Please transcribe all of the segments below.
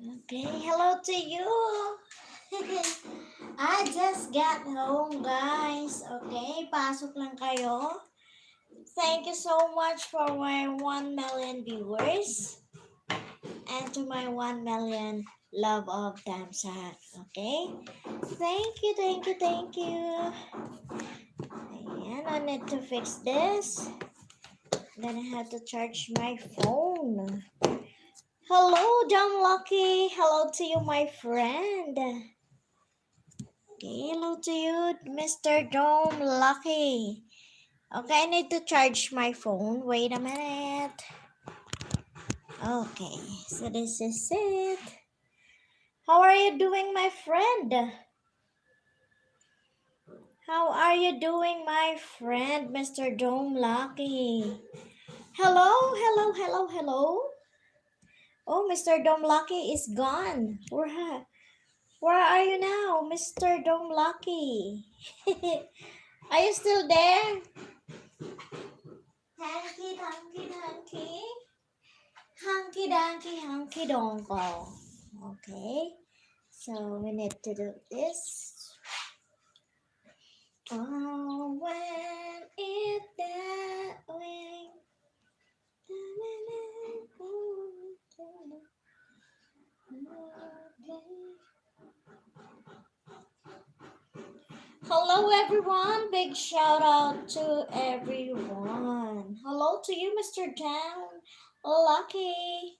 Okay, hello to you. I just got home, guys. Okay, pasok lang kayo. Thank you so much for my 1 million viewers and to my 1 million love of Damsak. Okay, thank you, thank you, thank you. Ayan, I need to fix this. Then I have to charge my phone. Hello, John Lucky. Hello to you, my friend. Okay, hello to you, Mr. Dome Lucky. Okay, I need to charge my phone. Wait a minute. Okay, so this is it. How are you doing, my friend? How are you doing, my friend, Mr. Dome Lucky? Hello, hello, hello, hello. Oh, Mr. Dome Lucky is gone. Where are you now, Mr. Dome Lucky? Are you still there? Hanky, donkey, donkey. Hanky, donkey, hanky, donko. Okay, so we need to do this. Oh, when it that way. Hello everyone, big shout out to everyone. Hello to you, Mr. Down Lucky.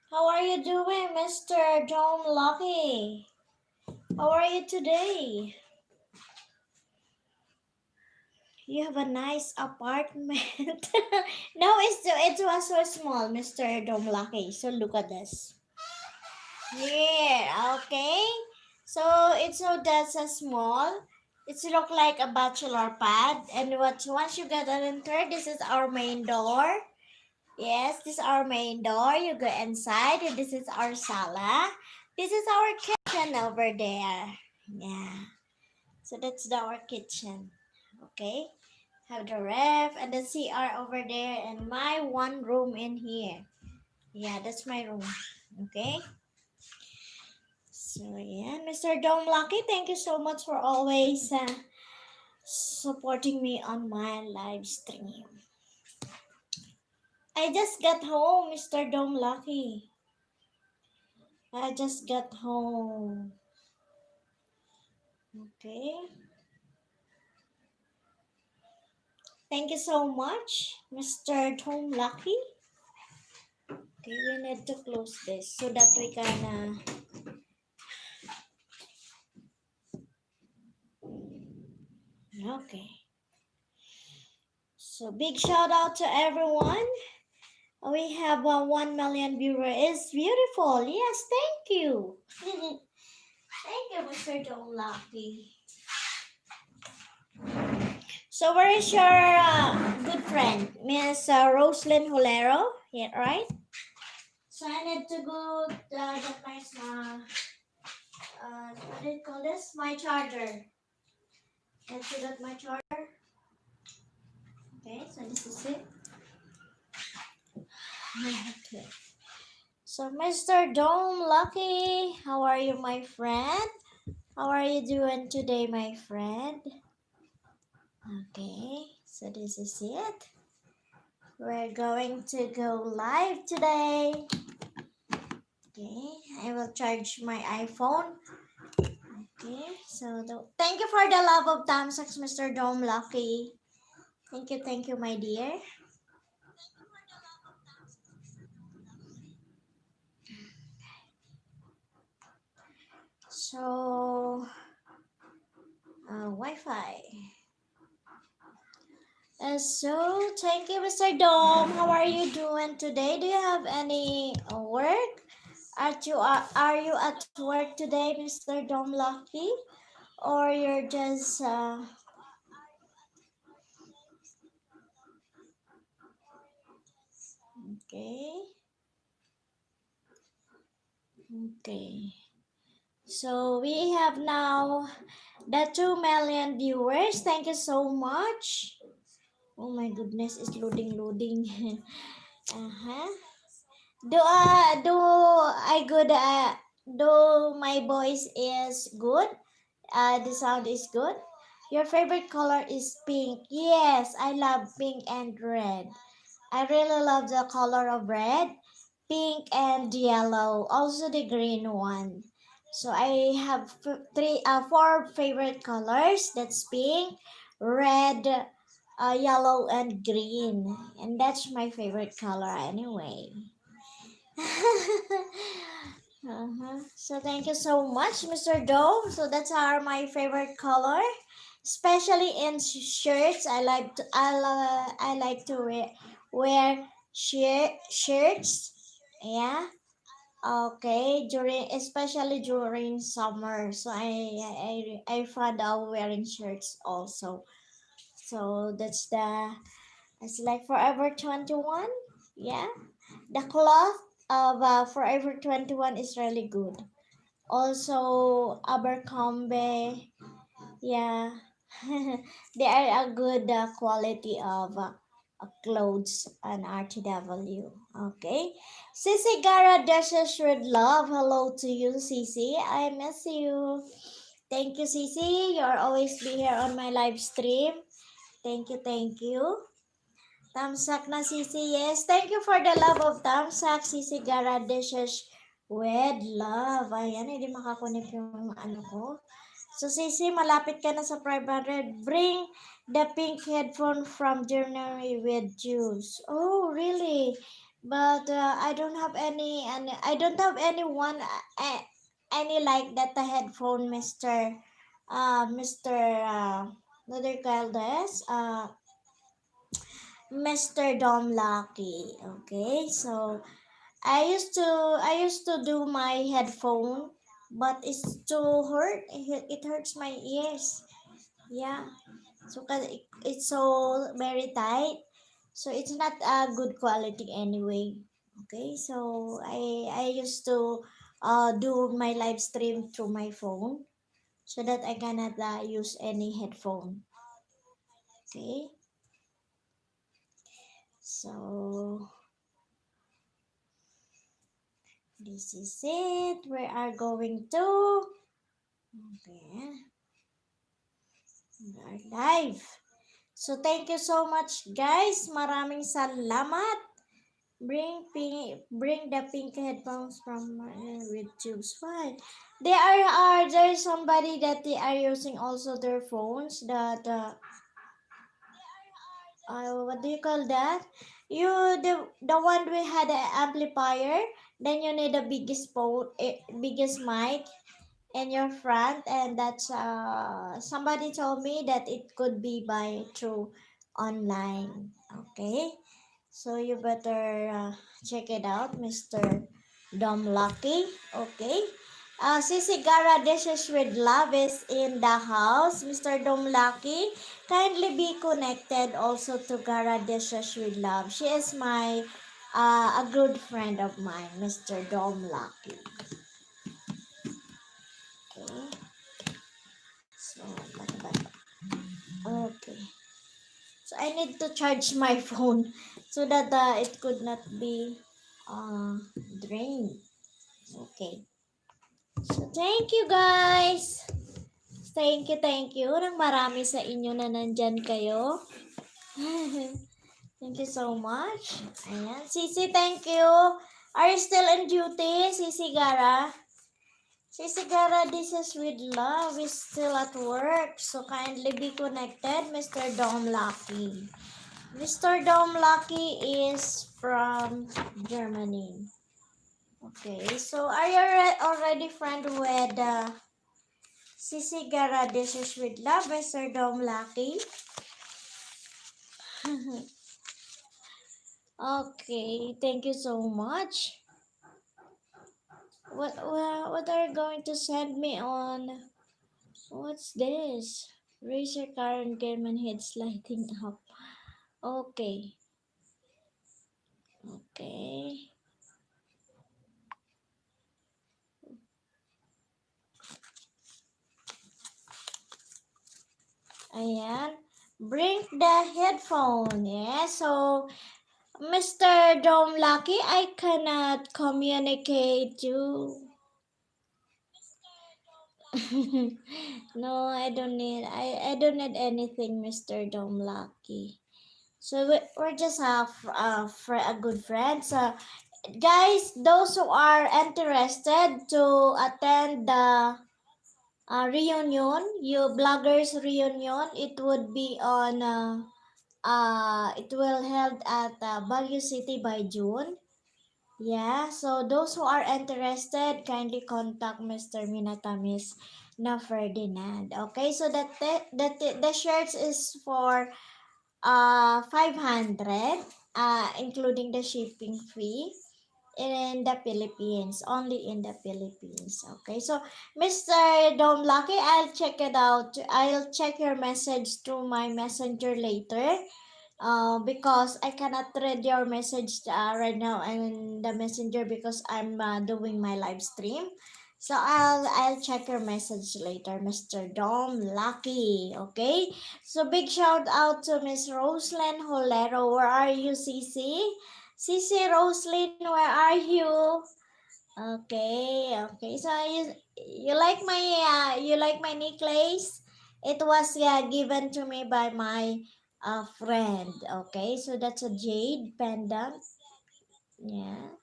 How are you doing, Mr. John Lucky? How are you today? You have a nice apartment. No, it was so small, Mr. Dom Lucky. So look at this. Yeah, okay. So it's so that's a small. It's look like a bachelor pad. And once you get enter, this is our main door. Yes, this is our main door. You go inside, and this is our sala. This is our kitchen over there. Yeah. So that's our kitchen. Okay. Have the ref and the CR over there and my one room in here. Yeah, that's my room. Okay. So yeah, Mr. Dome Lucky, thank you so much for always supporting me on my live stream. I just got home, Mr. Dome Lucky. I just got home. Okay. Thank you so much, Mr. Dome Lucky. Okay, we need to close this so that we can okay. So big shout out to everyone. We have 1 million viewers. It's beautiful. Yes, thank you. Thank you, Mr. Dome Lucky. So where is your good friend, Miss Roslyn Holero? Yeah, right? So I need to go get my what do you call this? My charger. I need to get my charger. Okay, so this is it. Okay. So Mr. Dome Lucky, how are you, my friend? How are you doing today, my friend? Okay, so this is it. We're going to go live today. Okay, I will charge my iPhone. Okay, so thank you for the love of Tamsax, Mr. Dome Lucky. Thank you, my dear. So, Wi-Fi. So, thank you, Mr. Dome. How are you doing today? Do you have any work? Are you at work today, Mr. Dome Lucky? Or you're just okay. Okay. So we have now the 2 million viewers. Thank you so much. Oh my goodness, it's loading. Uh-huh. Do I good? Do my voice is good? The sound is good. Your favorite color is pink. Yes, I love pink and red. I really love the color of red, pink, and yellow. Also the green one. So I have four favorite colors. That's pink, red, yellow, and green. And that's my favorite color anyway. So thank you so much, Mr. Doe. So that's our my favorite color, especially in shirts. I like to wear shirts. Yeah. Okay. During especially during summer, so I fond of wearing shirts also. So that's the it's like Forever 21. Yeah. The cloth of Forever 21 is really good. Also, Abercrombie, yeah, they are a good quality of clothes and RTW. Okay, Sissy Gara dashes with love. Hello to you, Sissy. I miss you. Thank you, Sissy. You're always be here on my live stream. Thank you, thank you. Tamsak na Sisi, yes. Thank you for the love of Tamsak, Sisi Gara dishes with love. Ayan, hindi makakunik yung ano ko. So Sisi, malapit ka na sa 500. Bring the pink headphone from January with juice. Oh, really? But I don't have any I don't have anyone, any like that the headphone, Mr. What do you call this? Mr. Dom Lucky. Okay, so I used to do my headphone, but it's too hurt. It hurts my ears. Yeah, so it's so very tight, so it's not a good quality anyway. Okay, so I used to do my live stream through my phone so that I cannot use any headphone. Okay, so this is it. We are going to. Okay. We are live. So thank you so much guys. Maraming salamat. Bring the pink headphones from with tubes. Why? There is somebody that they are using also their phones that what do you call that? You the one we had an amplifier. Then you need the biggest phone, biggest mic in your front, and that's somebody told me that it could be by through online. Okay, so you better check it out, Mr. Dom Lucky. Okay, Sisi Gara dishes with love is in the house, Mr. Dom Lucky. Kindly be connected also to Gara dishes with love. She is my a good friend of mine, Mr. Dom Lucky. Okay. So, okay. So I need to charge my phone so that it could not be uh, drained. Okay. So thank you guys. Thank you. Nang marami sa inyo na nandyan kayo. Thank you so much. Ayan. Sisi, thank you. Are you still in duty, Sisi Gara? Sisi Gara, this is with love. Is still at work. So kindly be connected, Mr. Dom Lucky. Mr. Dom Lucky is from Germany. Okay, so are you already friend with Sisi Gara Dishes with Love, Mr. Dom Lucky? Okay, thank you so much. What are you going to send me on? What's this? Raise your car and German head sliding up. Okay. Okay. Ayan. Bring the headphone. Yeah, so Mr. Dom Lucky, I cannot communicate you. No, I don't need anything, Mr. Dom Lucky. So we're just a good friends. Guys, those who are interested to attend the reunion, you bloggers reunion, it would be on it will held at Baguio City by June. Yeah, so those who are interested, kindly contact Mr. Minatamis na Ferdinand. Okay, so the shirts is for 500 including the shipping fee in the Philippines, only in the Philippines. Okay, so Mr. Dom Lucky, I'll check it out. I'll check your message through my messenger later. Because I cannot read your message right now in the messenger because I'm doing my live stream. So I'll check your message later, Mr. Dom Lucky. Okay. So big shout out to Miss Roslyn Holero. Where are you, Cici? Cici Roslyn, where are you? Okay, okay. So you like my necklace? It was given to me by my friend. Okay, so that's a jade pendant. Yeah,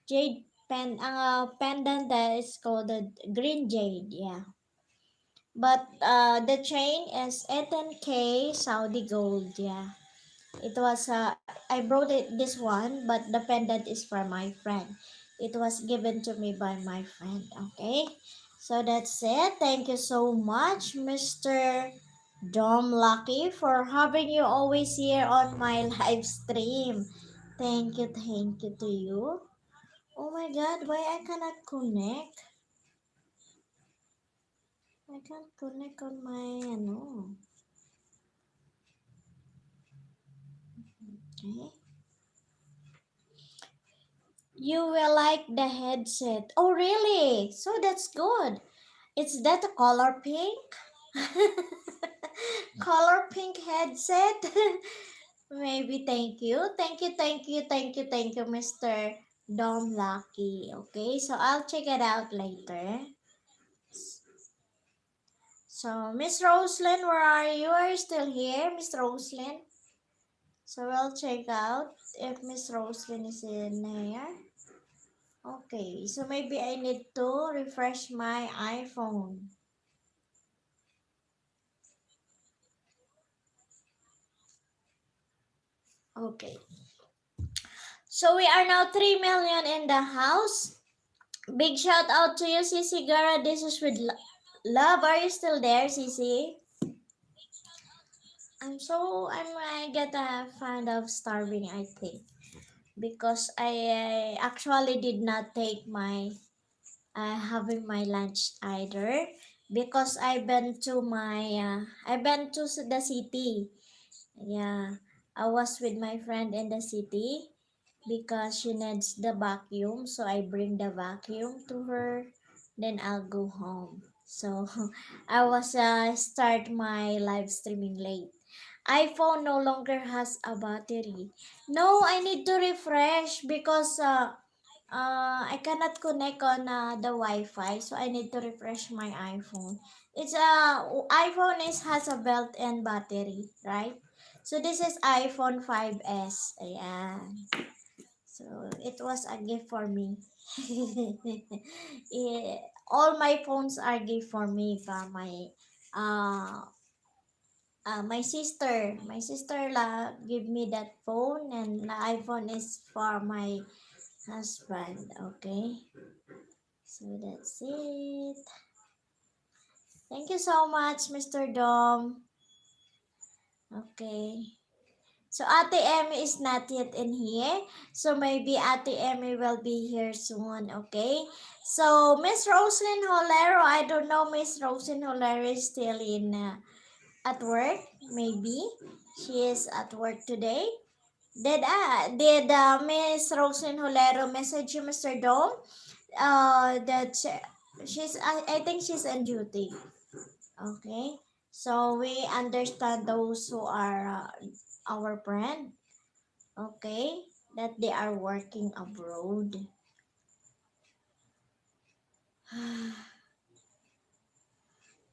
jade pendant that is called the green jade. Yeah, but the chain is 18K Saudi gold. Yeah. It was I brought it this one, but the pendant is for my friend. It was given to me by my friend. Okay, so that's it. Thank you so much, Mr. Dom Lucky, for having you always here on my live stream. Thank you to you. Oh my God, why I cannot connect? I can't connect on my ano. Okay. You will like the headset. Oh really? So that's good. Is that a color pink? Color pink headset? Maybe thank you, Mr. Dom Lucky. Okay, so I'll check it out later. So, Miss Roslyn, where are you? Are you still here, Miss Roslyn? So we'll check out if Miss Roslyn is in here. Okay, so maybe I need to refresh my iPhone. Okay. So we are now 3 million in the house. Big shout out to you, Sisi Gara. This is with love. Are you still there, Sisi? I get a fond of starving, I think. Because I actually did not take my having my lunch either. Because I've been to the city. Yeah. I was with my friend in the city because she needs the vacuum, so I bring the vacuum to her, then I'll go home. So I was start my live streaming late. iPhone no longer has a battery. No, I need to refresh because I cannot connect on the Wi-Fi, so I need to refresh my iPhone. It's iPhone is has a built-in battery, right? So this is iPhone 5S. Ayan. So it was a gift for me. Yeah, all my phones are gift for me from uh my sister. My sister give me that phone, and the iPhone is for my husband. Okay. So that's it. Thank you so much, Mr. Dom. Okay. So Ate Emmy is not yet in here. So maybe Ate Emmy will be here soon, okay? So Miss Roslyn Holero, I don't know, Miss Roslyn Holero is still in at work, maybe. She is at work today. Did Miss Roslyn Holero message you, Mr. Dome? That I think she's on duty. Okay. So we understand those who are our friend. Okay, that they are working abroad.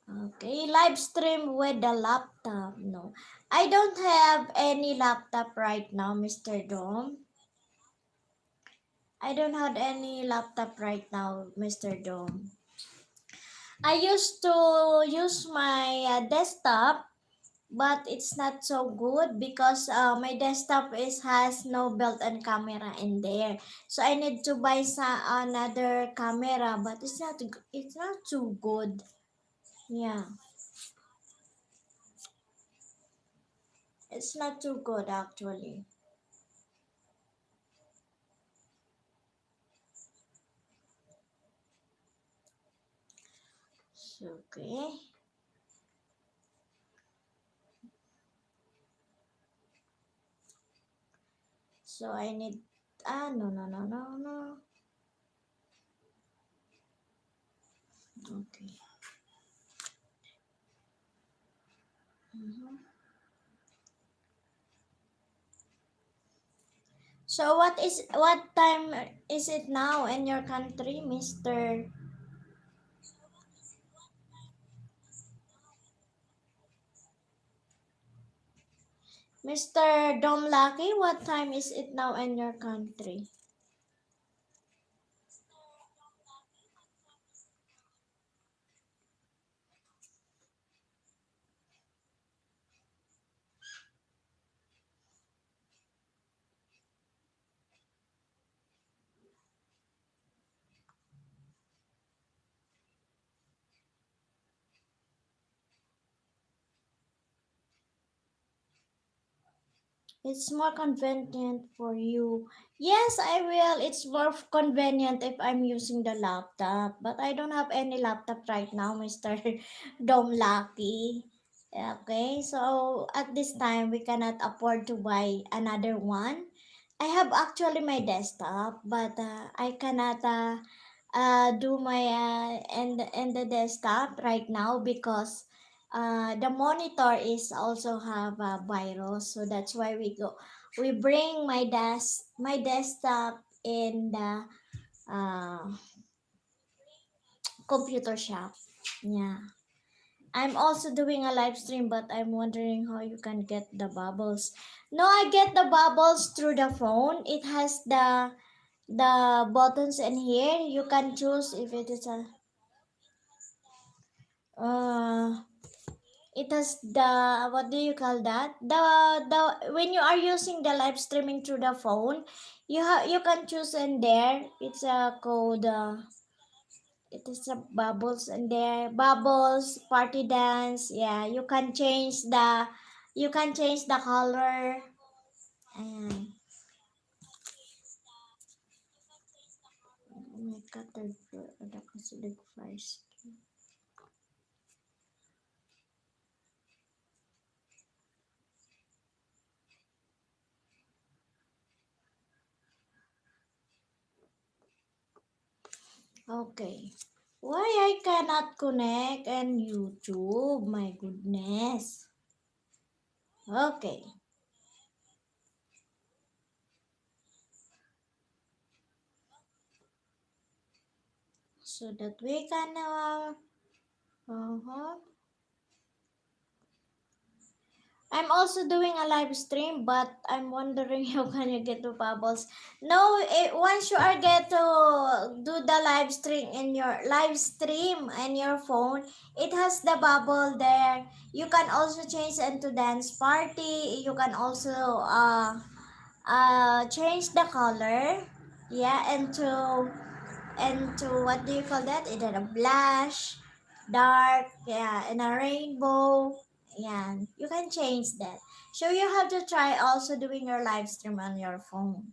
Okay, live stream with the laptop. No, I don't have any laptop right now, Mr. Dom. I don't have any laptop right now, Mr. Dom. I used to use my desktop, but it's not so good because my desktop is has no built-in camera in there. So I need to buy another camera, but it's not too good. Yeah, it's not too good actually. Okay. So I need no no no no no. Okay. Mhm. So what time is it now in your country, Mr. Dom Lucky? What time is it now in your country? It's more convenient for you. Yes, I will. It's more convenient if I'm using the laptop. But I don't have any laptop right now, Mr. Dom Lucky. Okay, so at this time, we cannot afford to buy another one. I have actually my desktop, but I cannot do my and the desktop right now because the monitor is also have a virus, so that's why we bring my desktop in the uh, computer shop. Yeah, I'm also doing a live stream, but I'm wondering how you can get the bubbles. No, I get the bubbles through the phone. It has the buttons in here. You can choose if it is a uh it has the, what do you call that, the when you are using the live streaming through the phone, you can choose in there. It's a code, it is a bubbles in there, bubbles party dance. Yeah, you can change the color. And may cutter ada kasi first. Okay, why I cannot connect and YouTube, my goodness. Okay, so that we can uh-huh. I'm also doing a live stream, but I'm wondering how can you get to bubbles. No, once you are get to do the live stream in your phone, it has the bubble there. You can also change into dance party. You can also change the color. Yeah, into what do you call that? Either a blush, dark, yeah, and a rainbow. Yeah, you can change that. So you have to try also doing your live stream on your phone.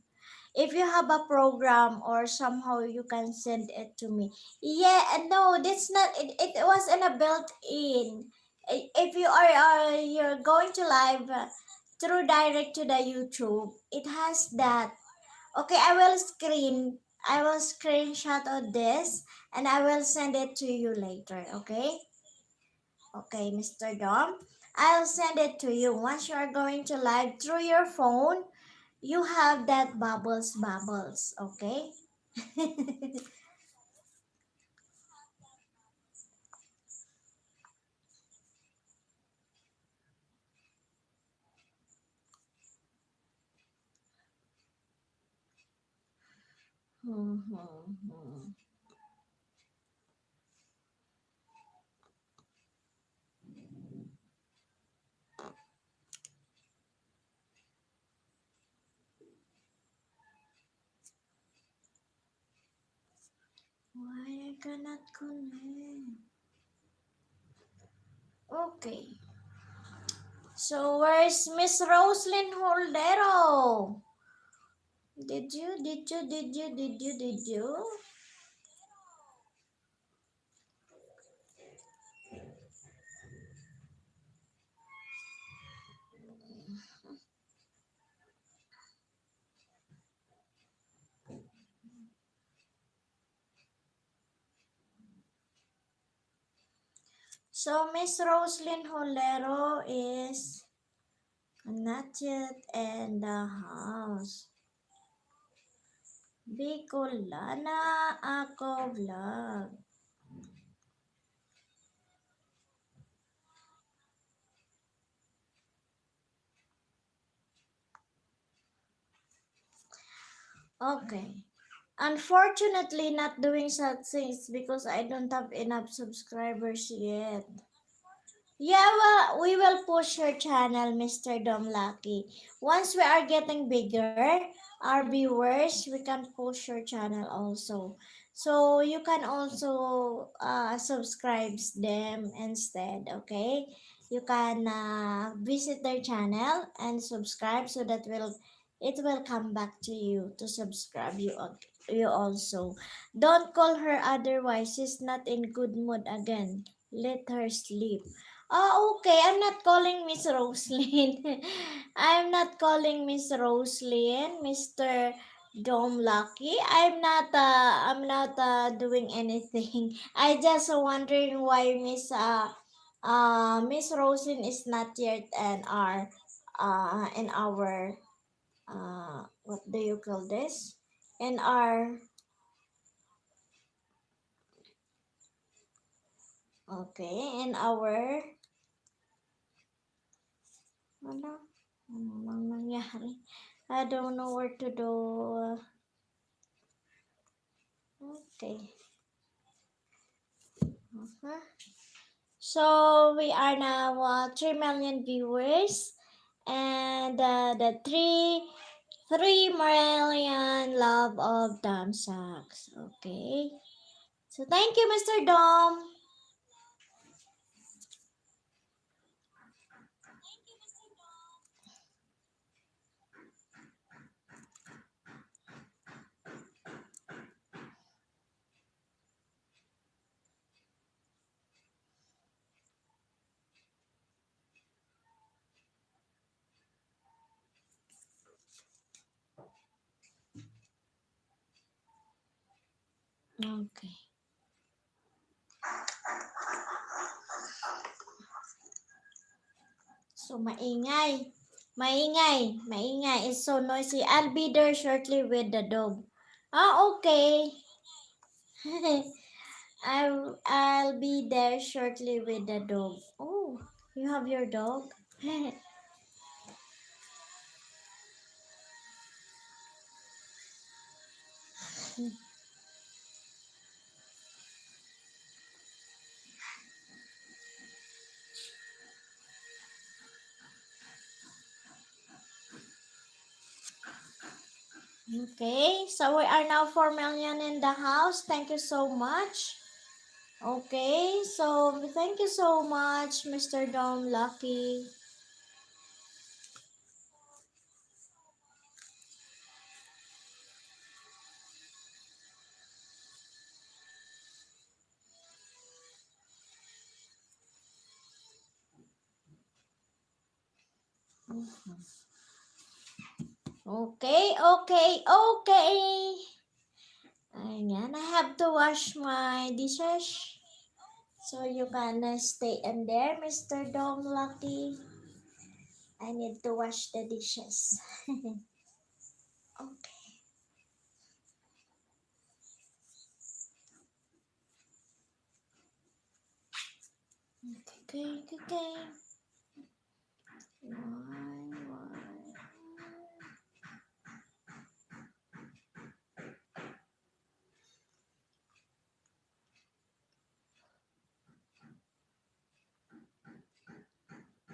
If you have a program or somehow you can send it to me. Yeah, and no, that's not it. It was in a built-in. If you are you're going to live through direct to the YouTube, it has that. Okay, I will screenshot of this and I will send it to you later, okay? Okay, Mr. Dom. I'll send it to you. Once you are going to live through your phone, You have that bubbles, okay? Why I cannot connect? Okay. So where's Miss Roslyn Holdero? Did you? So Miss Roslyn Holdero is not yet in the house. Bicolana ako vlog. Okay. Unfortunately, not doing such things because I don't have enough subscribers yet. Yeah, well, we will push your channel, Mr. Dom Lucky. Once we are getting bigger, our viewers, we can push your channel also. So you can also subscribe them instead, okay? You can visit their channel and subscribe so that it will come back to you to subscribe you also. Don't call her otherwise. She's not in good mood again. Let her sleep. Oh, okay. I'm not calling Miss Roslyn. I'm not calling Miss Roslyn, Mr. Dome Lucky. I'm not doing anything. I just wondering why Miss Roslyn is not yet in our what do you call this? In our in our ano? Ano bang nangyari? I don't know where to do. Okay. Uh-huh. So we are now 3 million viewers and the 3 million love of Dom Sacks. Okay. So thank you, Mr. Dom. Okay. So maingay. Maingay. It's so noisy. I'll be there shortly with the dog. Okay. I'll be there shortly with the dog. Oh, you have your dog? Okay, so we are now 4 million in the house. Thank you so much. Okay, so thank you so much, Mr. Dom Lucky. Okay. Ayan, I have to wash my dishes. So you can stay in there, Mr. Dom Lucky. I need to wash the dishes. Okay. Okay, okay, okay. Why?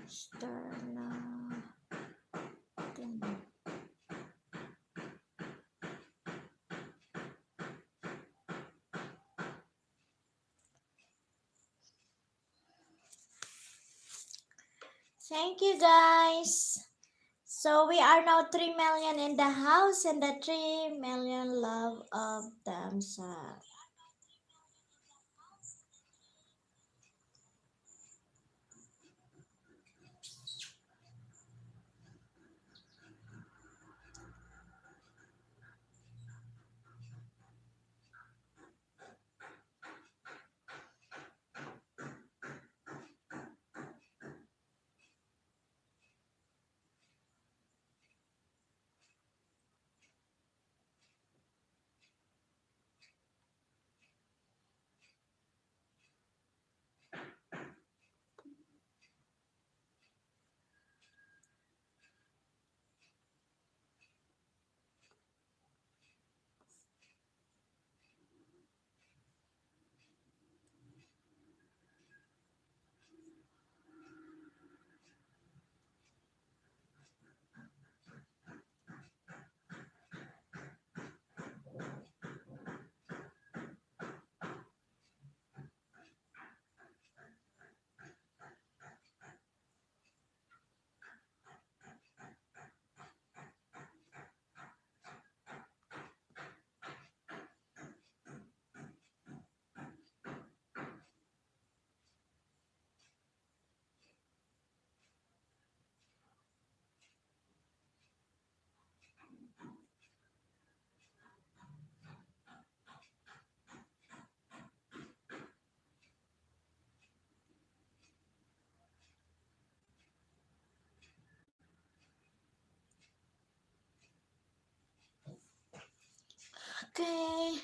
Sterna. Thank you guys. So we are now 3 million in the house and the 3 million love of themselves. Okay.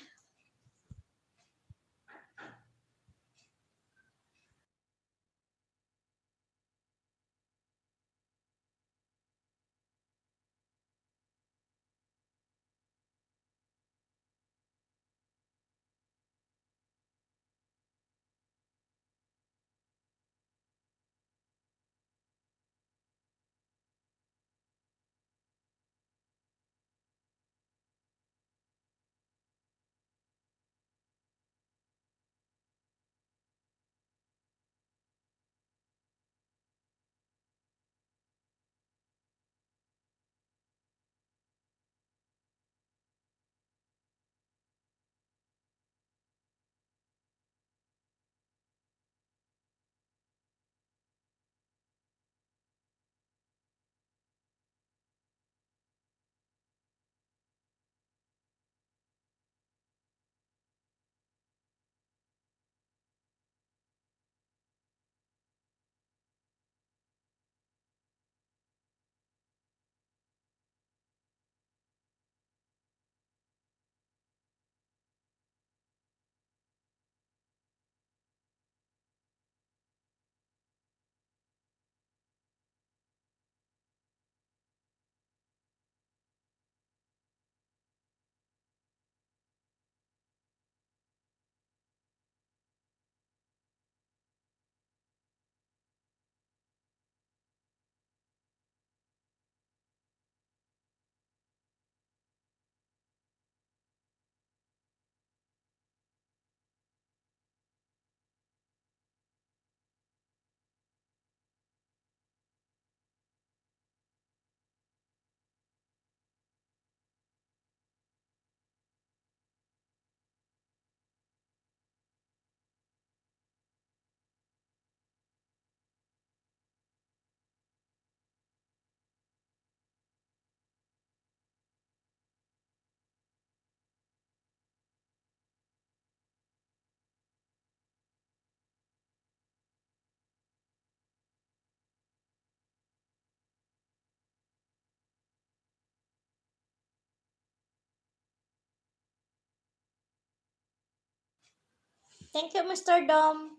Thank you, Mr. Dom.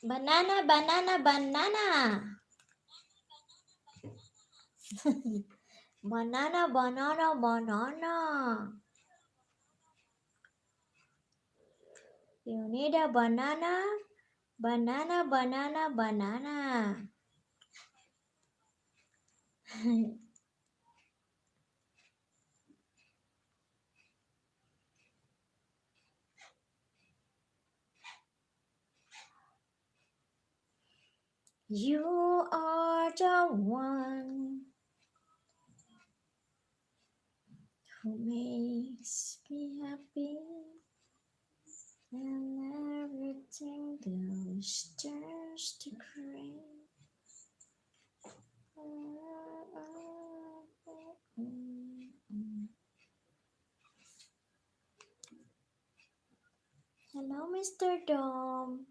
Banana, banana, banana. Banana, banana, banana. You need a banana? Banana, banana, banana. You are the one who makes me happy. And everything goes turns to gray. Hello, Mr. Dom.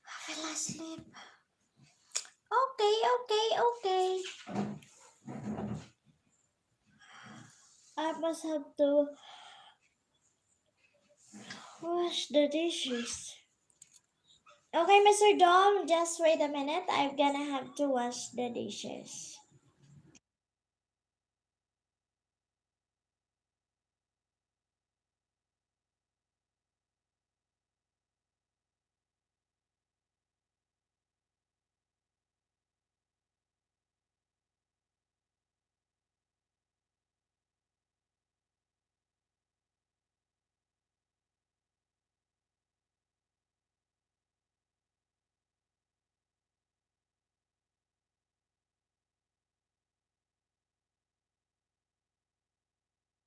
I fell asleep. Okay, okay, okay. I must have to wash the dishes. Okay, Mr. Dom, just wait a minute. I'm gonna have to wash the dishes.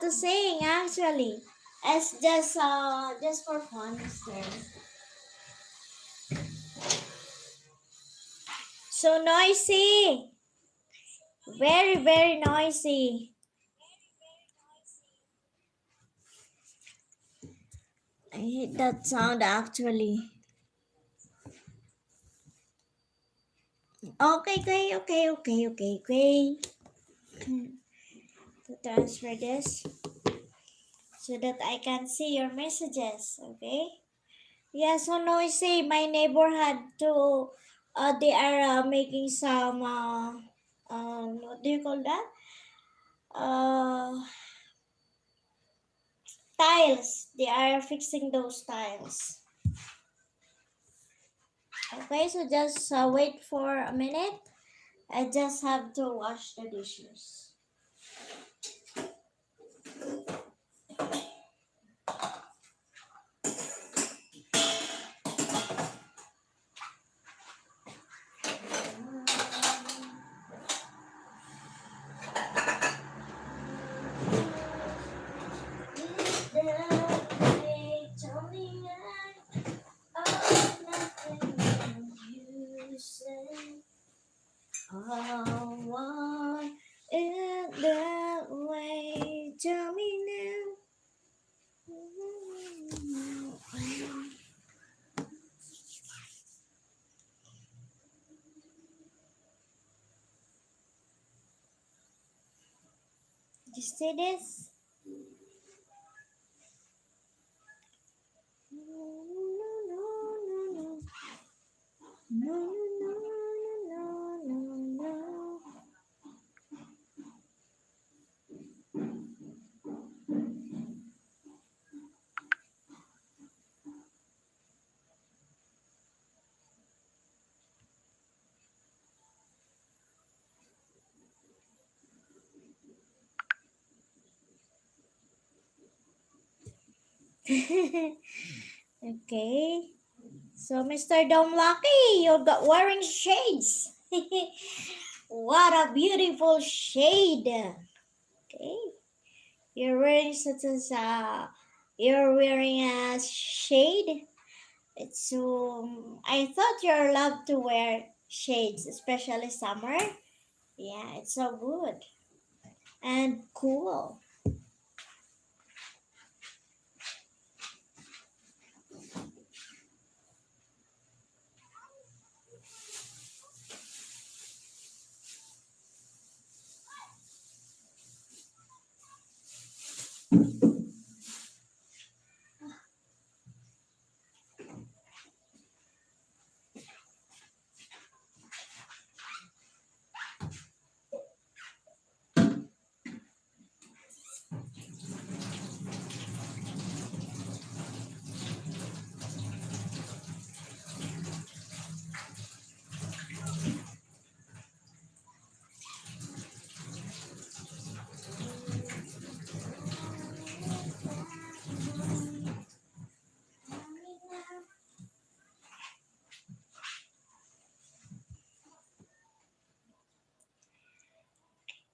To sing actually. It's just for fun, mister. So noisy. Very, very noisy. I hate that sound actually. Okay, okay, okay, okay, okay, okay. To transfer this so that I can see your messages, okay? Yeah, so noisy. My neighbor had to, they are making some, what do you call that? Uh, Tiles. They are fixing those tiles. Okay, so just wait for a minute. I just have to wash the dishes. Oh, in that way, tell me now. You see this? No, no, no, no, no, no, no, no, no. Okay. So, Mr. Dom Lucky, you got wearing shades. What a beautiful shade. Okay. You're wearing you're wearing a shade. It's so, I thought you're allowed to wear shades, especially summer. Yeah, it's so good and cool.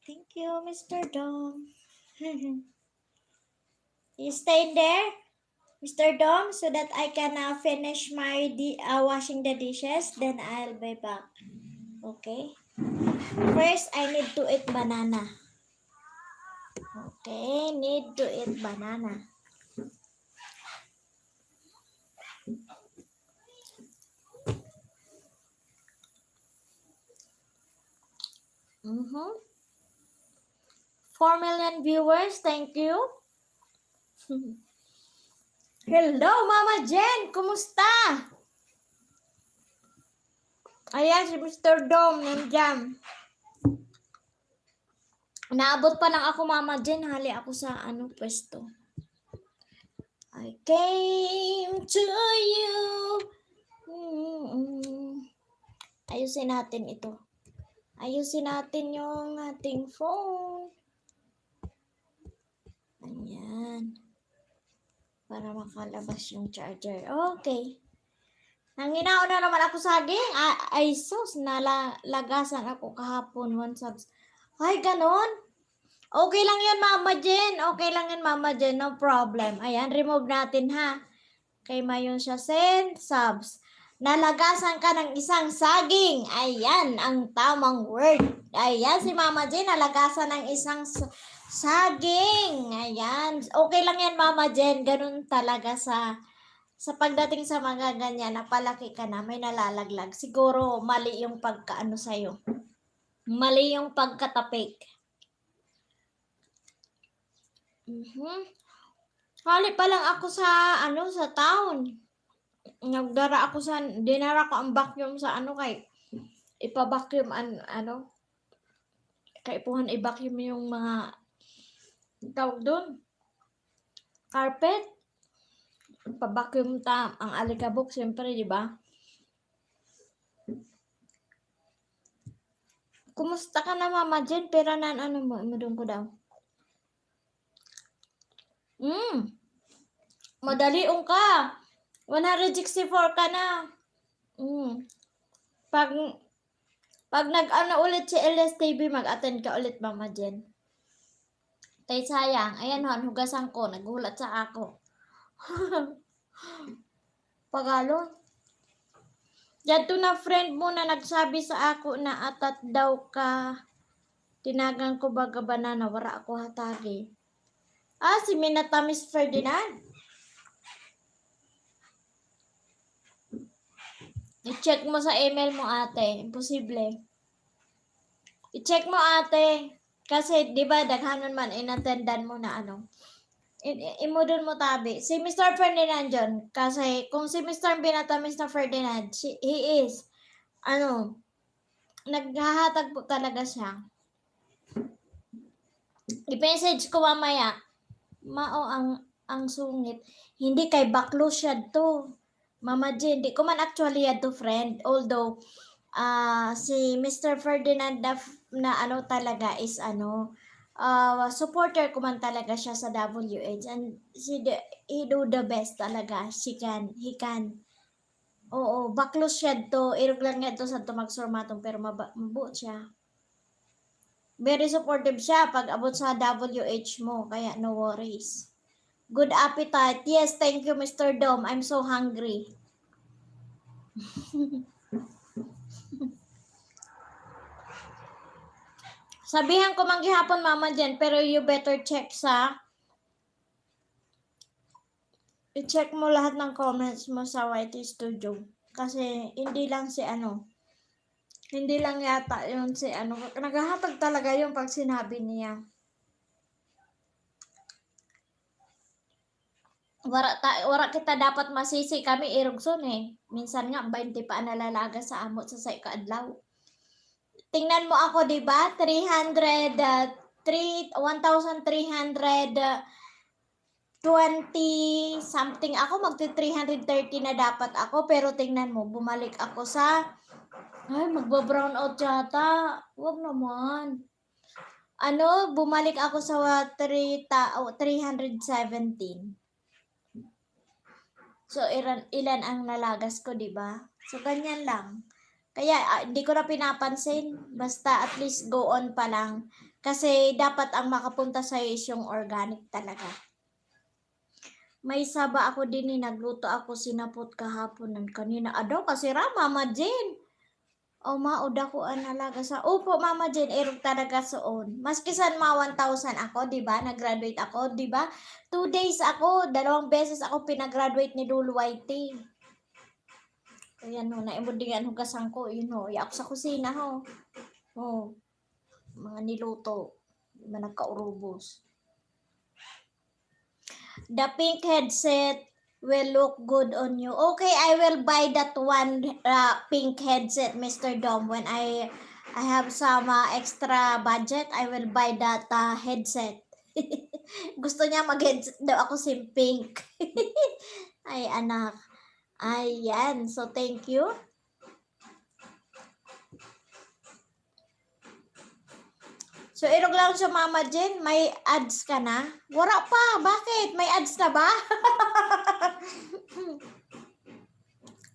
Thank you, Mr. Dom. You stay in there, Mr. Dom, so that I can finish my washing the dishes. Then I'll be back. Okay. First, I need to eat banana. Okay, need to eat banana. Mm-hmm. 4 million viewers, thank you. Hello, Mama Jen, kumusta? Ayan, si Mr. Dom, nandiyan. Naabot pa lang ako, Mama Jen, hali ako sa pwesto. I came to you. Ayusin natin ito. Ayusin natin yung ating phone. Ayan. Para makalabas yung charger. Okay. Nanginaon na naman ako saging. Ay sus, nalagasan ako kahapon 1 subs. Ay, ganon. Okay lang yun, Mama Jen. Okay lang yun, Mama Jen. No problem. Ayan, remove natin ha. Kay mayon siya send subs. Nalagasan ka ng isang saging. Ayan, ang tamang word. Ayan, si Mama Jen, nalagasan ng isang saging. Ayan. Okay lang yan, Mama Jen. Ganun talaga sa pagdating sa mga ganyan, napalaki ka na, may nalalaglag. Siguro, mali yung pagkaano sa'yo. Mali yung pagkatapik. Hali pa lang ako sa, sa town. Dinara ko ang vacuum sa kay ipa-vacuum kay ipuhan i-vacuum yung mga tawag doon. Carpet. Pa-vacuum ang alikabok, siyempre, di ba? Kumusta ka na, Mama Jen? Pero mo, imudong ko daw. Madaliong ka. 164 ka na. Pag ulit si LSTV, mag-attend ka ulit, Mama Jen. Tay sayang. Ayan hon, hugasan ko. Naghulat sa ako. Pagalon. Yato na friend mo na nagsabi sa ako na atat daw ka. Tinagang ko baga banana, wara ako hatagi. Si Minatamis Ferdinand. I-check mo sa email mo, ate. Imposible. I-check mo, ate. Kasi, di ba, daghanon man, inattendan mo na imudon mo tabi. Si Mr. Ferdinand yun. Kasi, kung si Mr. Binatamis na Ferdinand, he is, naghahatag po talaga siya. I-message ko mamaya. Mao ang sungit. Hindi kay baklo siya to. Mama Jen, di ko man actually yan to friend. Although, si Mr. Ferdinand na talaga is supporter ko man talaga siya sa WH, and he do the best talaga. He can. Oo, baklos siya to. Irog lang nga to sa tumagsurmatong pero mabuot siya. Very supportive siya pag abot sa WH mo, kaya no worries. Good appetite. Yes, thank you, Mr. Dom. I'm so hungry. Sabihan ko man gihapon mama dyan, pero you better check i-check mo lahat ng comments mo sa YT Studio. Kasi hindi lang yata yun si naghahatag talaga yun pag sinabi niya. Wara kita dapat masisi kami irugson eh. Minsan nga 20 pa nalalaga sa amot sa kaadlaw. Tingnan mo ako, 'di ba? 1,320 something ako, magti 330 na dapat ako, pero tingnan mo, bumalik ako sa magba-brown out yata. Wag naman. Bumalik ako sa 317. So, ilan ang nalagas ko, di ba? So, ganyan lang. Kaya, hindi ko na pinapansin. Basta, at least go on pa lang. Kasi, dapat ang makapunta sa'yo is yung organic talaga. May saba ako din nagluto ako sinapot kahapon ng kanina. Adaw, kasi Mama Jane. O mauda ko analaga sa. Opo, Mama Jane, erog talaga soon. Maski san 1,000 ako, di ba? Nag-graduate ako, di ba? 2 days ako, 2 beses ako pinag-graduate ni Lulu YT. Ayan ho, naimudingan hugasan ko, yun ho. Iyak sa kusina ho. Mga niluto. Mga nagkaurubos. The pink headset will look good on you. Okay, I will buy that one pink headset, Mr. Dom. When I have some extra budget, I will buy that headset. Gusto niya mag-headset daw ako pink. Ay, anak. Ayan. So, thank you. So, irog lang siya, Mama Jen. May ads ka na? Wala pa. Bakit? May ads na ba?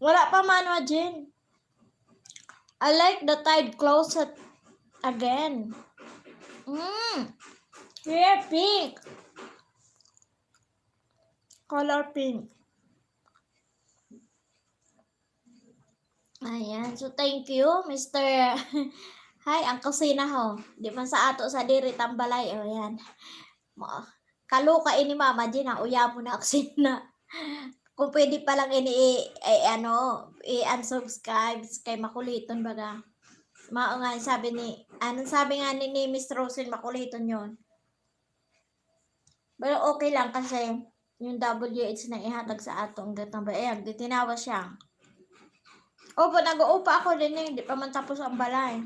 Wala pa, Mama Jen. I like the tide closet again. Here, pink. Color pink. Ayan. So, thank you, Mr. Hi, ang kusina ho. Di man sa ato sa diri tambalay. O, yan. Kaluka ini Mama Jen, uya mo na kusina. Kung pwede pa lang i-unsubscribe kay makuliton baga. Mao nga sabi nga ni Miss Rosin, makuliton yon. Pero okay lang kasi yung WH na ihatag sa ato ang gatambay. Ayan, tinawa siya. Opo, nag-uupa ako din eh. Di pa man tapos ang balay.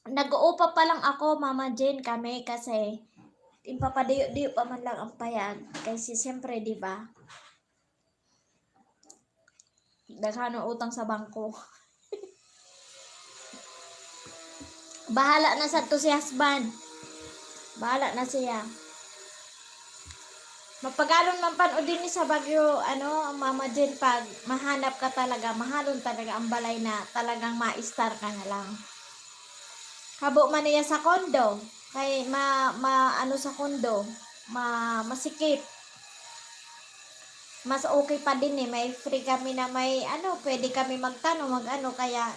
Nag-uupa pa lang ako, Mama Jane, kami kasi impapadiyo-diyo pa man lang ang payag. Kasi siyempre, di ba? Daghan ang utang sa bangko. Bahala na sa to si husband. Bahala na siya. Mapagalon man pan o din sa Bagyo, Mama Jen, pag mahanap ka talaga, mahalon talaga ang balay na talagang ma-star ka na lang. Habo man niya sa kondo, kay sa kondo, masikip. Mas okay pa din eh, may free kami na pwede kami magtanong, kaya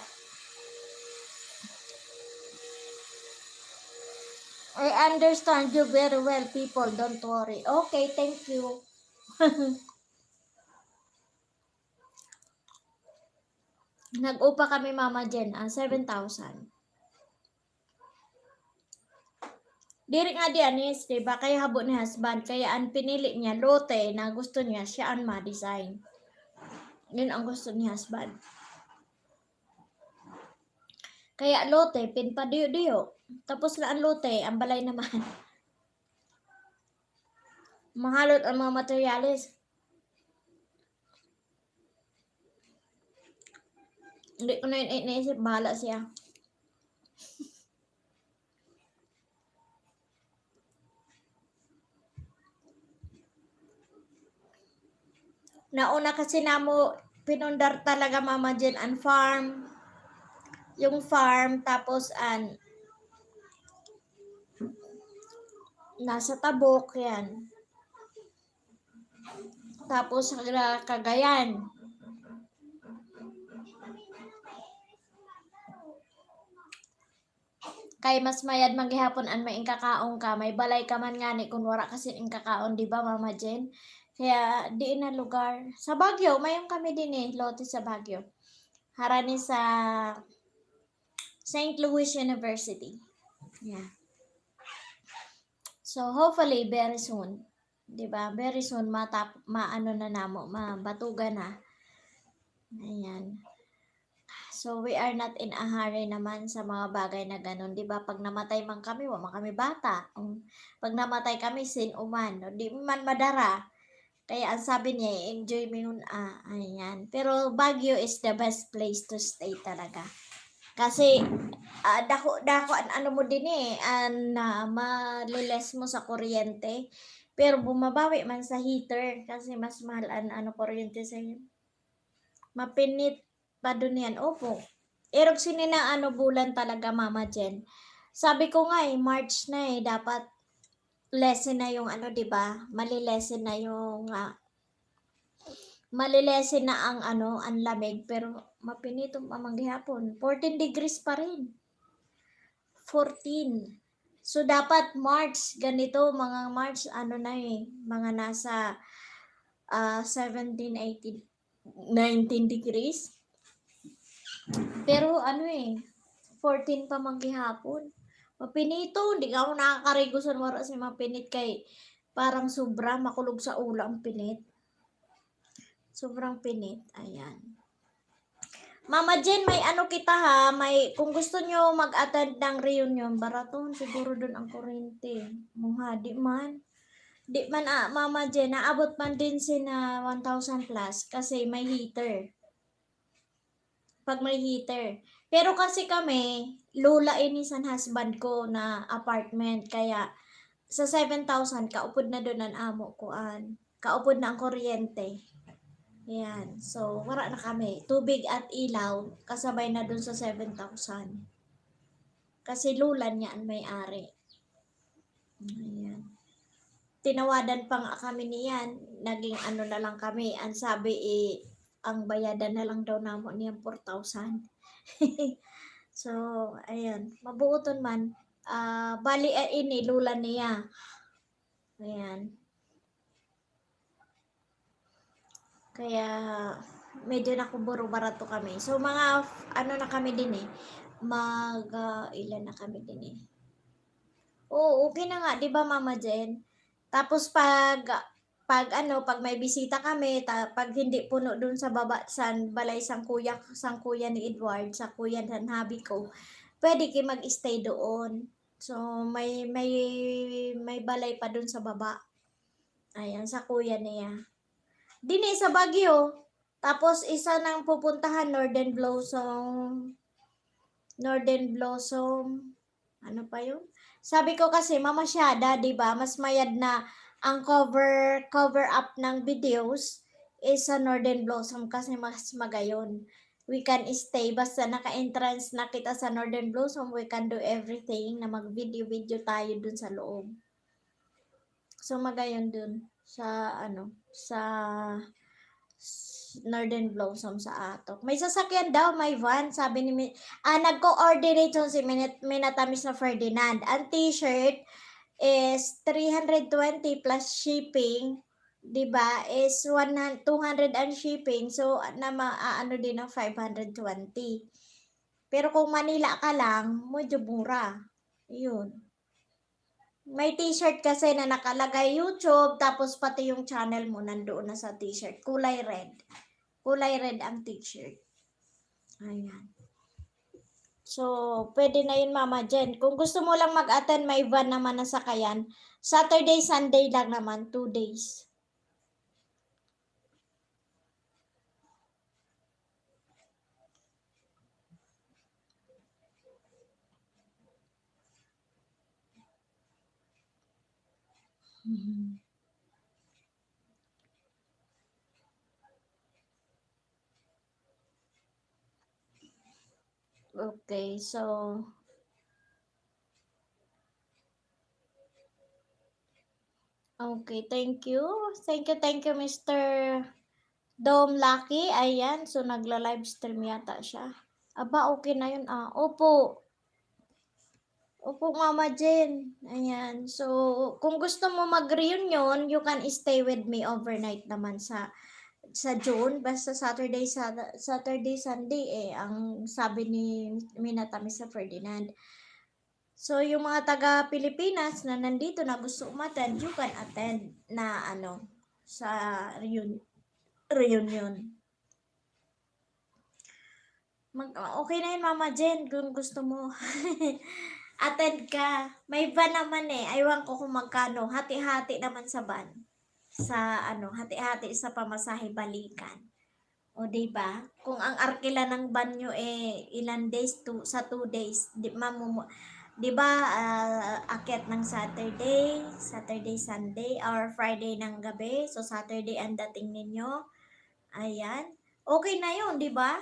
I understand you very well, people. Don't worry. Okay, thank you. Nag-upa kami, Mama Jen, 7,000. Diri nga di anis, diba? Kaya habo ni husband. Kaya ang pinili niya, lote na gusto niya, siya ang ma-design. Yun ang gusto ni husband. Kaya lote, pinpadiyo-diyo. Tapos na ang lote, ang balay naman. Mahalot ang mga materialis. Hindi ko na iniisip, bahala siya. Nauna kasi namo pinundar talaga Mama Jen ang farm. Yung farm tapos nasa Tabok yan. Tapos sa Cagayan. Kay mas mayad maghihapon an may kakaong ka, may balay ka man ngani kung wala kasi ing kakaon, di ba Mama Jen? Kaya di na lugar. Sa Baguio, mayroon kami din lote sa Baguio. Harani sa St. Louis University. Yeah. So hopefully very soon, 'di ba? Very soon maano na namo, mabatuga na. Ayan. So we are not in a hurry naman sa mga bagay na ganun, 'di ba? Pag namatay man kami, wa man kami bata. Pag namatay kami sin uman, no? Di man madara. Kaya ang sabi niya, enjoy mo yun, ayan. Pero Baguio is the best place to stay talaga. Kasi dako ano mo din maliles mo sa kuryente. Pero bumabawi man sa heater kasi mas mahal ano kuryente sa yun. Mapinit pa dun yan. Opo. Erog sinina ano bulan talaga Mama Jen. Sabi ko nga March na dapat lesson na yung ano 'di ba? Malilesen na yung malilesen na ang ano, ang lamig pero mapinitong pamanghihapon. 14 degrees pa rin. 14. So dapat March ganito mga March ano na mga nasa 17, 18, 19 degrees. Pero ano 14 pa manghihapon. Mapinito, hindi ka ako nakakarigo sa wara si mapinit kay parang sobra makulog sa ulo ang pinit. Sobrang pinit. Ayan. Mama Jen, may ano kita ha, may kung gusto nyo mag-attend ng reunion, baraton siguro doon ang kuryente. Mungha, di man. Di man Mama Jen, naabot man din sina 1,000 plus kasi may heater. Pag may heater. Pero kasi kami, lula inisan husband ko na apartment, kaya sa 7,000, kaupod na doon ang amo ko. Kaupod na ang kuryente. Yan. So, wala na kami. Tubig at ilaw, kasabay na dun sa 7,000. Kasi lulan niya ang may-ari. Ayan. Tinawadan pa nga kami niyan. Naging ano na lang kami. Ang sabi ang bayadan na lang daw namo niya 4,000. So, ayan. Mabuoton man. Bali ini lulan niya. Ayan. Kaya medyo nakuburo barato kami. So mga ano na kami din ilan na kami din Oo, okay na nga, 'di ba Mama Jen? Tapos pag may bisita kami, pag hindi puno dun sa baba sa balay sang kuya ni Edward, sa kuya ng habi ko, pwede kayo mag-stay doon. So may balay pa dun sa baba. Ayan, sa kuya niya. Dini sa Baguio. Tapos isa nang pupuntahan Northern Blossom. Ano pa yun? Sabi ko kasi mamasyada, 'di ba? Mas mayad na ang cover up ng videos is sa Northern Blossom kasi mas magayon. We can stay basta naka-entrance na kita sa Northern Blossom, we can do everything na mag-video tayo dun sa loob. So magayon dun sa sa Northern Blossom sa atok. May sasakyan daw, may van, sabi ni nagko-coordinate si Minatamis na Ferdinand. Ang t-shirt is 320 plus shipping, 'di ba? Is 200 ang shipping. So ano din ng 520. Pero kung Manila ka lang, medyo mura. 'Yun. May t-shirt kasi na nakalagay YouTube, tapos pati yung channel mo nandoon na sa t-shirt. Kulay red. Kulay red ang t-shirt. Ayan. So, pwede na yun Mama Jen. Kung gusto mo lang mag-attend, may van naman na sakayan. Saturday, Sunday lang naman, 2 days. Mhm. Okay, so okay, thank you. Thank you, Mr. Dom Lucky. Ayan, so nagla-live stream yata siya. Aba, okay na yun. Opo. Opo, Mama Jen. Ayan. So, kung gusto mo mag-reunion, you can stay with me overnight naman sa June. Basta Saturday, Sunday ang sabi ni Minatamis sa Ferdinand. So, yung mga taga Pilipinas na nandito na gusto umattend, you can attend na sa reunion. Okay na yun, Mama Jen, kung gusto mo. Attend ka. May van naman eh. Aywan ko kung magkano. Hati-hati naman sa van. Sa hati-hati sa pamasahe balikan. O di ba? Kung ang arkila ng van nyo ilan days sa 2 days, di ba akyat ng Saturday, Sunday, or Friday ng gabi. So Saturday ang dating ninyo. Ayan. Okay na yun, di ba?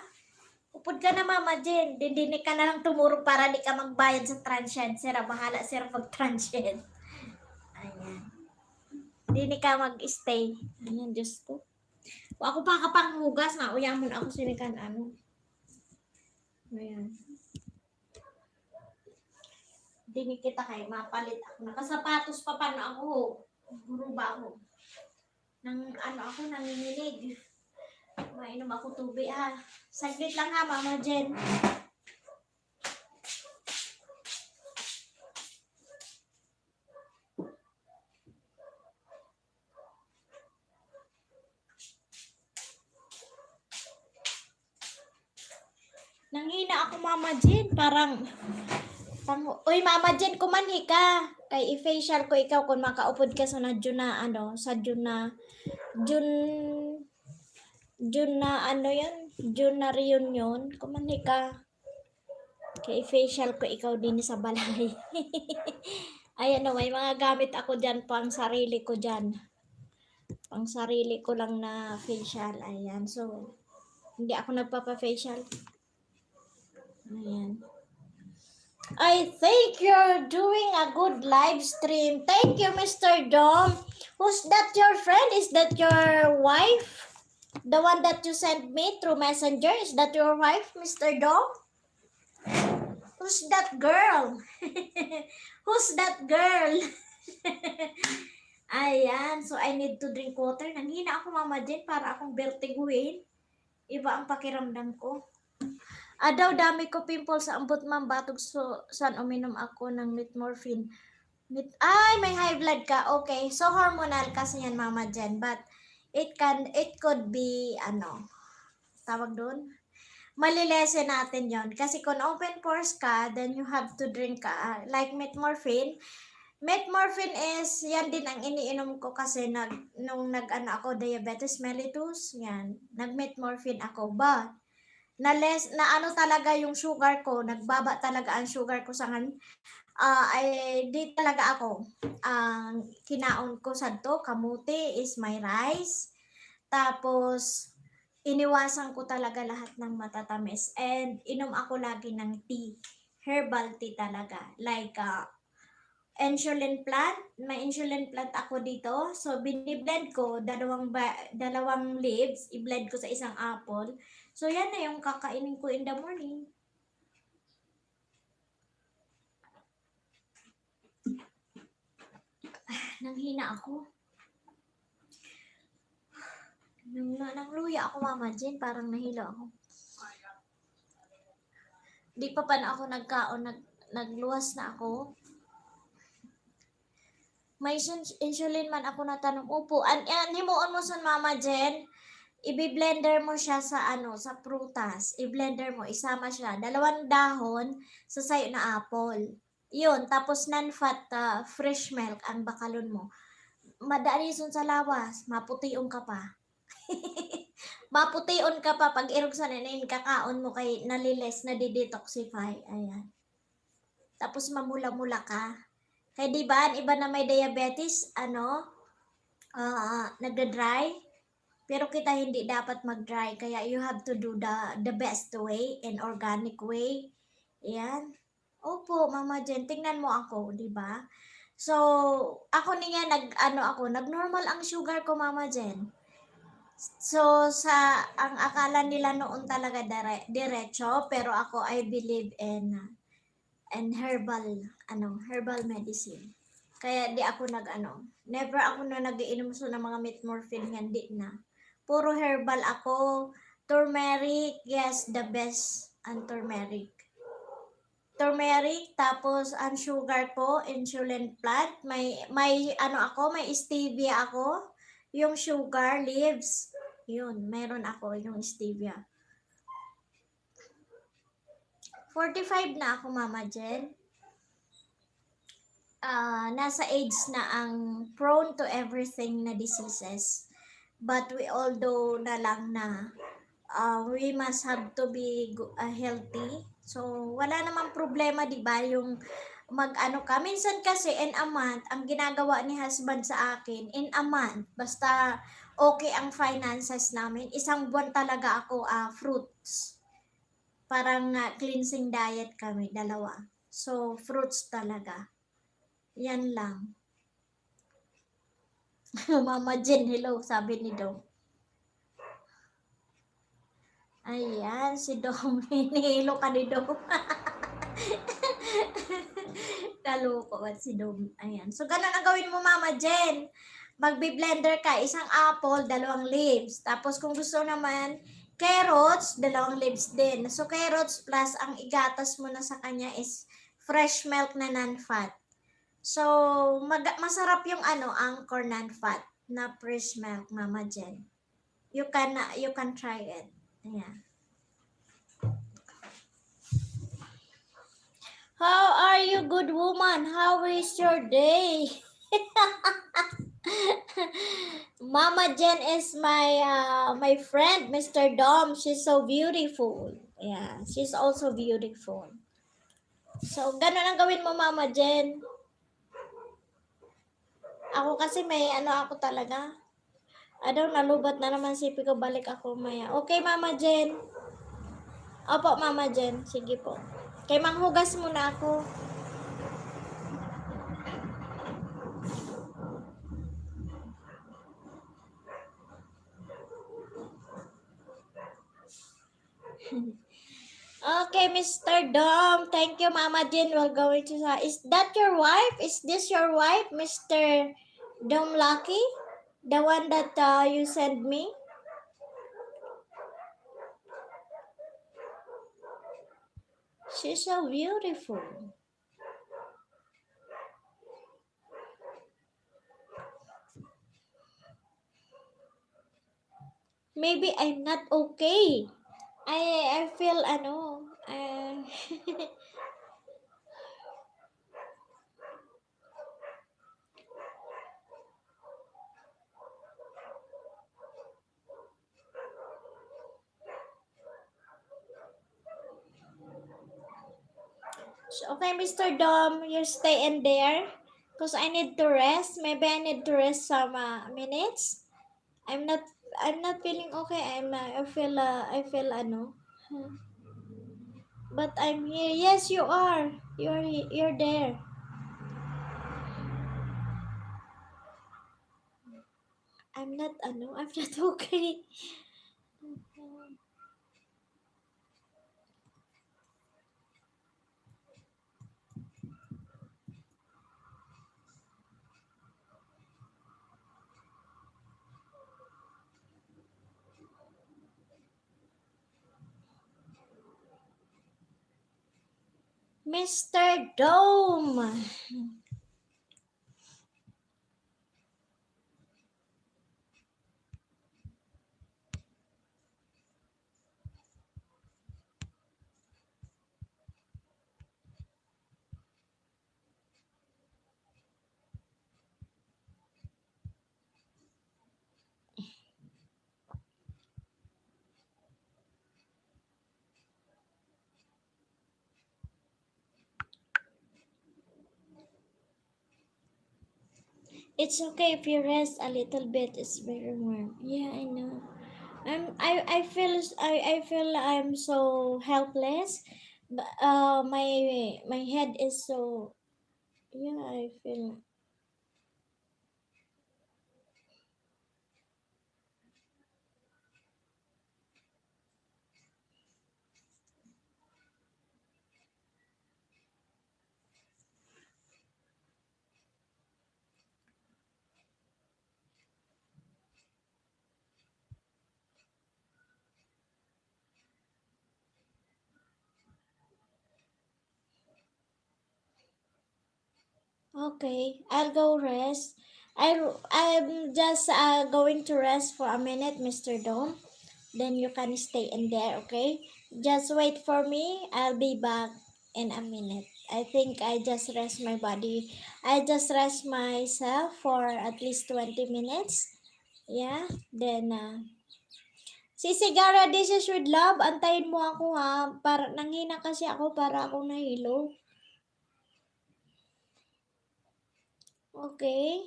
Upod ka na, Mama Jen. Dindinig ka na lang tumurong para di ka magbayad sa transient. Sira, bahala sir mag-transient. Ayan. Hindi ka mag-stay. Ayan, Diyos ko. Ako pa kapang hugas na. Uyamon ako sinikan Ayan. Hindi kita kayo. Mapalit ako. Nakasapatos pa na ako. Guro ba ako? Ako, nanginginig. Mainom ako tubig ha. Saglit lang ha, Mama Jen. Nanghina ako, Mama Jen. Uy, Mama Jen, kumanhi ka. Kay i-facial ko ikaw kung makaupod ka sa June June na reunion. Kumanhi ka. Kay i-facial ko ikaw din sa balay. Ayan o, may mga gamit ako dyan pang sarili ko dyan. Pang sarili ko lang na facial. Ayan, so, hindi ako nagpapa-facial. Ayan. I think you're doing a good live stream. Thank you, Mr. Dom. Who's that your friend? Is that your wife? The one that you sent me through Messenger? Is that your wife, Mr. Dom? Who's that girl? Who's that girl? Ayan. So, I need to drink water. Nanghina ako, Mama Jen, para akong vertiguin. Iba ang pakiramdam ko. Daw dami ko pimple sa ambot, ma'am. Batog san uminom ako ng metmorphine. May high blood ka. Okay. So, hormonal kasi yan, Mama Jen. But, it could be, tawag doon? Malilesen natin yon. Kasi kung open pores ka, then you have to drink like metmorphine. Metmorphine is, yan din ang iniinom ko kasi nung ako, diabetes mellitus, yan. Nag-metmorphine ako. But, talaga yung sugar ko, nagbaba talaga ang sugar ko sa di talaga ako. Ang kinaon ko sa kamuti is my rice. Tapos, iniwasan ko talaga lahat ng matatamis. And, inom ako lagi ng tea. Herbal tea talaga. Like, insulin plant. May insulin plant ako dito. So, biniblend ko, dalawang leaves, i-blend ko sa isang apple. So, yan na yung kakainin ko in the morning. Nanghina ako. Nangluya ako, Mama Jen. Parang nahilo ako. Di pa na ako nagkaon. Nagluwas na ako. May insulin man ako na tanong. Upo. Himuon mo sa Mama Jen. I-blender mo siya sa sa prutas. I-blender mo, isama siya. 2 dahon sa sayo na apple. Yun, tapos non-fat fresh milk ang bakalon mo. Madali sun sa lawas, maputiyon ka pa. Maputiyon ka pa pag irog sa nanayin kakaon mo kay naliles na detoxify. Ayan. Tapos mamula-mula ka. Kaya di ba, ang iba na may diabetes, nagda-dry. Pero kita hindi dapat mag-dry. Kaya you have to do the best way and organic way. Ayan. Opo, Mama Jen, tingnan mo ako, di ba? So, ako niya nag-normal ang sugar ko, Mama Jen. So, ang akala nila noon talaga diretso, pero ako, I believe in herbal medicine. Kaya di ako never ako na nag-iinom so ng mga metmorphine, hindi na. Puro herbal ako. Turmeric, yes, the best ang turmeric. Turmeric, tapos ang sugar ko, insulin plant, may stevia ako, yung sugar leaves, yun, meron ako yung stevia. 45 na ako, Mama Jen. Nasa age na ang prone to everything na diseases. But we all know na lang na we must have to be healthy. So, wala namang problema, di ba? Yung ka. Minsan kasi in a month, ang ginagawa ni husband sa akin, in a month, basta okay ang finances namin, isang buwan talaga ako fruits. Parang cleansing diet kami, dalawa. So, fruits talaga. Yan lang. Mama Jen, hello, sabi ni Dom. Ayan, si Dom. Hinihilo ka ni Dom. Kaloko at si Dom. Ayan. So, ganun ang gawin mo, Mama Jen. Magbi-blender ka, isang apple, 2 leaves. Tapos, kung gusto naman, carrots, 2 leaves din. So, carrots plus ang igatas mo na sa kanya is fresh milk na non-fat. So, masarap yung anchor non-fat na fresh milk, Mama Jen. You can try it. Ayan. How are you, good woman? How is your day? Mama Jen is my friend, Mr. Dom. She's so beautiful. Yeah, she's also beautiful. So, ganun ang gawin mo, Mama Jen. Ako kasi may ako talaga. Nalubat na naman sipi ko, balik ako maya. Okay, Mama Jen. Opo, Mama Jen. Sige po. Kay manghugas muna ako. Okay, Mr. Dom. Thank you, Mama Jen. We're going to is that your wife? Is this your wife, Mr. Dom Lucky? The one that you sent me? She's so beautiful. Maybe I'm not okay. I feel okay, Mr. Dom, you stay in there because I need to rest. Maybe I need to rest some minutes. I'm not feeling okay. I feel But I'm here. Yes, you are. You're there. I'm not okay. Mr. Dome. It's okay if you rest a little bit. It's very warm. Yeah, I know. I feel I'm so helpless. My head is so, yeah, I feel. Okay, I'll go rest. I'm just going to rest for a minute, Mr. Dome. Then you can stay in there, okay? Just wait for me. I'll be back in a minute. I think I just rest my body. I just rest myself for at least 20 minutes. Yeah, then Sisigara dishes with love. Antayin mo ako ha. Para nanghina kasi ako para akong nahilo. Okay?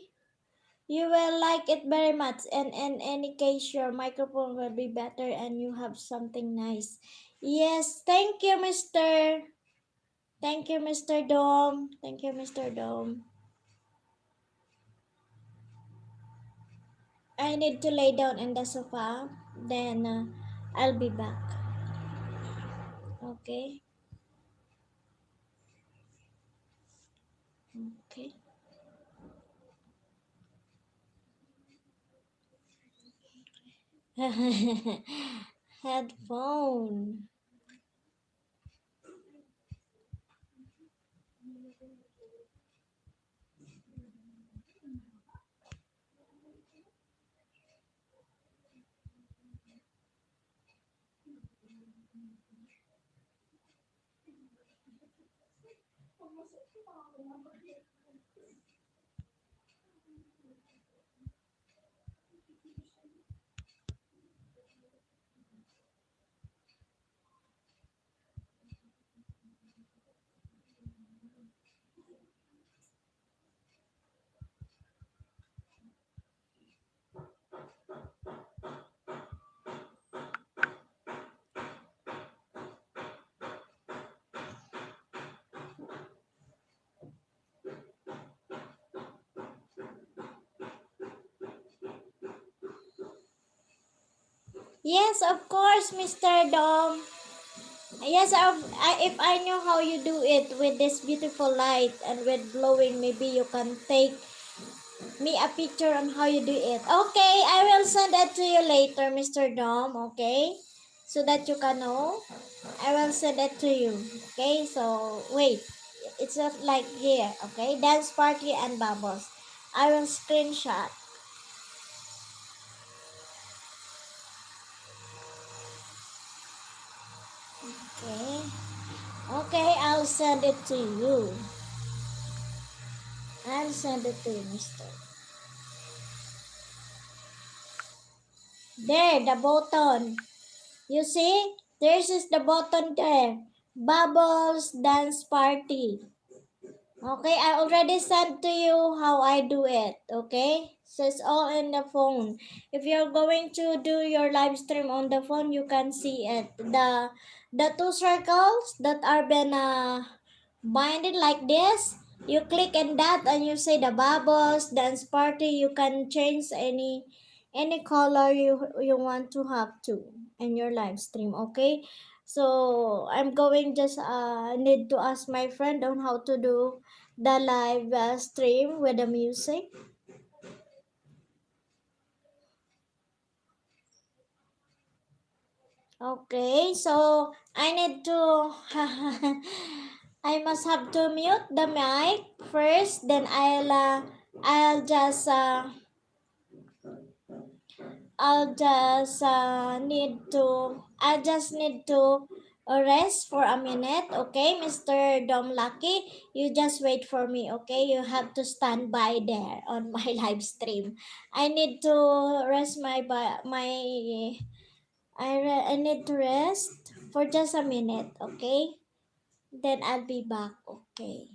You will like it very much, and in any case your microphone will be better and you have something nice. Yes, thank you, Mr. Thank you, Mr. Dom. Thank you, Mr. Dom. I need to lay down in the sofa. Then I'll be back. Okay. Okay. Headphone. Yes, of course, Mr. Dom. Yes, if I knew how you do it with this beautiful light and with blowing, maybe you can take me a picture on how you do it. Okay, I will send that to you later, Mr. Dom. Okay, so that you can know. I will send it to you. Okay, so wait, it's just like here. Okay, dance party and bubbles. I will screenshot. Okay, okay, I'll send it to you. I'll send it to you, Mister. There, the button. You see? There's is the button there. Bubbles dance party. Okay, I already sent to you how I do it. Okay? So it's all in the phone. If you're going to do your live stream on the phone, you can see it. The two circles that are been binded like this, you click in that and you say the bubbles dance party. You can change any color you want to have to in your live stream. Okay, so I'm going just need to ask my friend on how to do the live stream with the music. Okay, so I need to I must have to mute the mic first, then I'll just I just need to rest for a minute, okay, Mr. Dom Lucky? You just wait for me, okay? You have to stand by there on my live stream. I need to rest I need to rest for just a minute, okay? Then I'll be back, okay?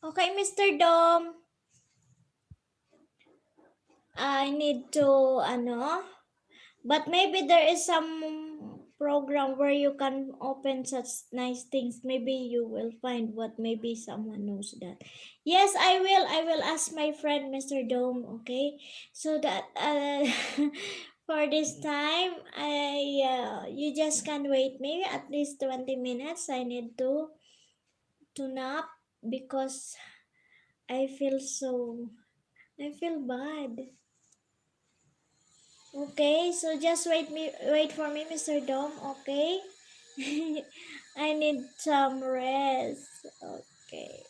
Okay, Mr. Dom, I need to, ano, but maybe there is some program where you can open such nice things. Maybe you will find what maybe someone knows that. Yes, I will. I will ask my friend Mr. Dome, okay? So that for this time, I you just can wait maybe at least 20 minutes. I need to nap because I feel so I feel bad. Okay, so just wait for me, Mr. Dom, okay? I need some rest. Okay.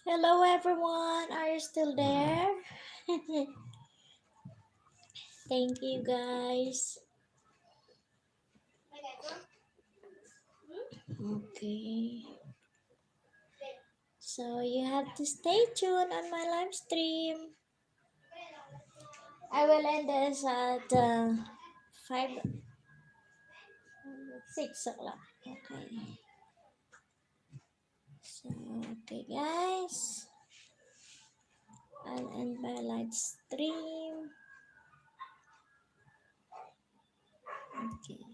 Hello everyone, are you still there? Thank you guys. Okay. So you have to stay tuned on my live stream. I will end this at 5, 6 o'clock. Okay. So, okay guys. I'll end my live stream. Okay.